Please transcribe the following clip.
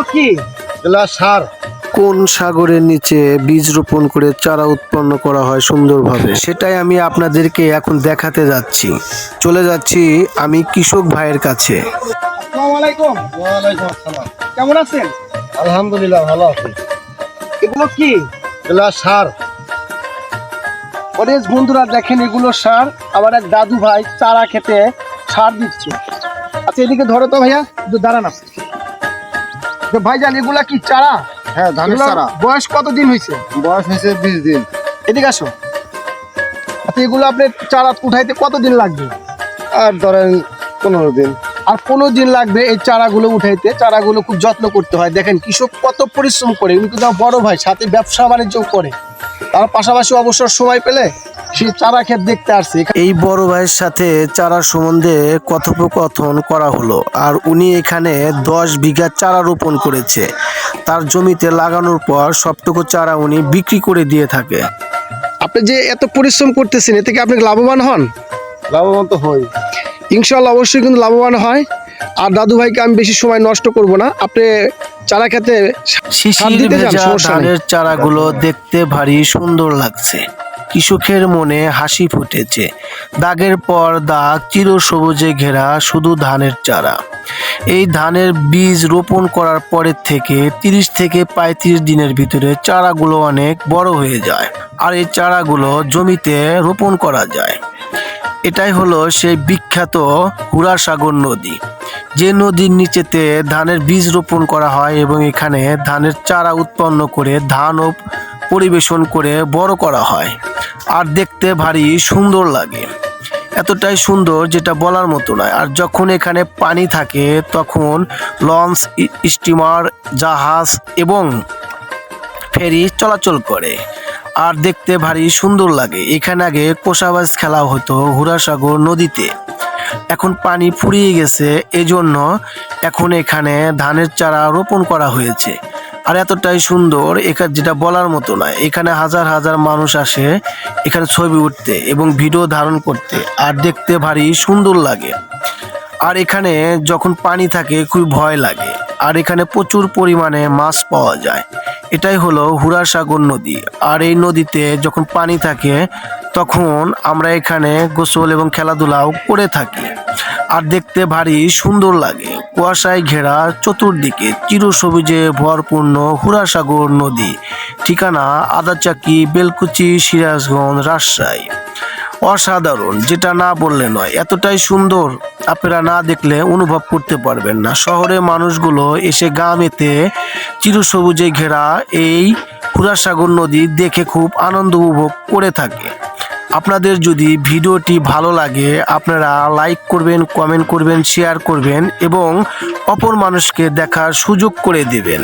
এগুলো কি? এগুলা সার। কোন সাগরের নিচে বীজ রোপণ করে চারা উৎপন্ন করা হয় সুন্দরভাবে, সেটাই আমি আপনাদেরকে এখন দেখাতে যাচ্ছি। চলে যাচ্ছি আমি কৃষক ভাইয়ের কাছে। আসসালামু আলাইকুম। ওয়ালাইকুম আসসালাম। কেমন আছেন? আলহামদুলিল্লাহ ভালো আছি। এগুলো কি? এগুলা সার। অনেক বন্ধুরা দেখেন এগুলো সার। আবার এক দাদু ভাই চারা খেতে সার দিচ্ছে। আচ্ছা এদিকে ধরো তো ভাইয়া, একটু দাঁড়ান আপনি। তো ভাইজান এগুলা কি চারা? হ্যাঁ, ধানের এগুলার চারা। বয়স কতদিন হয়েছে? বয়স হয়েছে 20 দিন। এদিকে আসো। আচ্ছা এগুলো আপনি চারা উঠাইতে কতদিন লাগবে? আর ধরেন 15 দিন। আর 15 দিন লাগবে এই চারাগুলো উঠাইতে। চারাগুলো খুব যত্ন করতে হয়। দেখেন কৃষক কত পরিশ্রম করে, কিন্তু তার বড় ভাই সাথে ব্যবসা বাণিজ্য করে, তার পাশাপাশি অবসর সময় পেলে সে চারা ক্ষেত দেখতে আসছে। এই বড় ভাইয়ের সাথে চারা সম্বন্ধে কথোপকথন করা হলো। আর উনি এখানে 10 বিঘা চারা রোপণ করেছে। তার জমিতে লাগানোর পর সবটুকু চারা উনি বিক্রি করে দিয়ে থাকে। আপনি যে এত পরিশ্রম করতেছেন, এতে কি আপনি লাভবান হন? লাভবান তো হই। ইনশাল্লাহ অবশ্যই কিন্তু লাভবান হয়। আর দাদু ভাইকে আমি বেশি সময় নষ্ট করব না, আপনি চারা খেতে শিশির ভেজা ধানের চারাগুলো দেখতে ভারী সুন্দর লাগছে। কৃষকের মনে হাসি ফুটেছে। দাগের পর দাগ চিরসবুজে ঘেরা শুধু ধানের চারা। এই ধানের বীজ রোপণ করার পরের থেকে 30 থেকে 35 দিনের ভিতরে চারাগুলো অনেক বড় হয়ে যায়। আর এই চারাগুলো জমিতে রোপণ করা যায়। এটাই হলো সেই বিখ্যাত হুরাসাগর নদী, যে নদীর নিচেতে ধানের বীজ রোপণ করা হয় এবং এখানে ধানের চারা উৎপন্ন করে ধানও পরিবেশন করে বড় করা হয়। আর দেখতে ভারী সুন্দর লাগে, এতটাই সুন্দর যেটা বলার মতো নয়। আর যখন এখানে পানি থাকে তখন লঞ্চ, স্টিমার, জাহাজ এবং ফেরি চলাচল করে। আর দেখতে ভারী সুন্দর লাগে। এখানে আগে কোষাবাজ খেলা হতো হুরাসাগর নদীতে। এখন পানি ফুরিয়ে গেছে, এজন্য এখন এখানে ধানের চারা রোপণ করা হয়েছে। আর এতটাই সুন্দর এখানে যেটা বলার মতো নয়। এখানে হাজার হাজার মানুষ আসে এখানে ছবি উঠতে এবং ভিডিও ধারণ করতে। আর দেখতে ভারী সুন্দর লাগে। আর এখানে যখন পানি থাকে খুব ভয় লাগে। আর এখানে প্রচুর পরিমাণে মাছ পাওয়া যায়। এটাই হলো হুরাসাগর নদী। আর এই নদীতে যখন পানি থাকে তখন আমরা এখানে গোসল এবং খেলাধুলাও করে থাকি। আর দেখতে ভারী সুন্দর লাগে। কুয়াশায় ঘেরা চতুর্দিকে চিরসবুজে ভরপূর্ণ হুরাসাগর নদী। ঠিকানা আদাচাকি, বেলকুচি, সিরাজগঞ্জ, রাজশাহী। অসাধারণ, যেটা না বললে নয়। এতটাই সুন্দর, আপনারা না দেখলে অনুভব করতে পারবেন না। শহরের মানুষগুলো এসে গ্রামেতে চিরসবুজে ঘেরা এই হুরাসাগর নদী দেখে খুব আনন্দ উপভোগ করে থাকে। আপনাদের যদি ভিডিওটি ভালো লাগে আপনারা লাইক করবেন, কমেন্ট করবেন, শেয়ার করবেন এবং অপর মানুষকে দেখার সুযোগ করে দেবেন।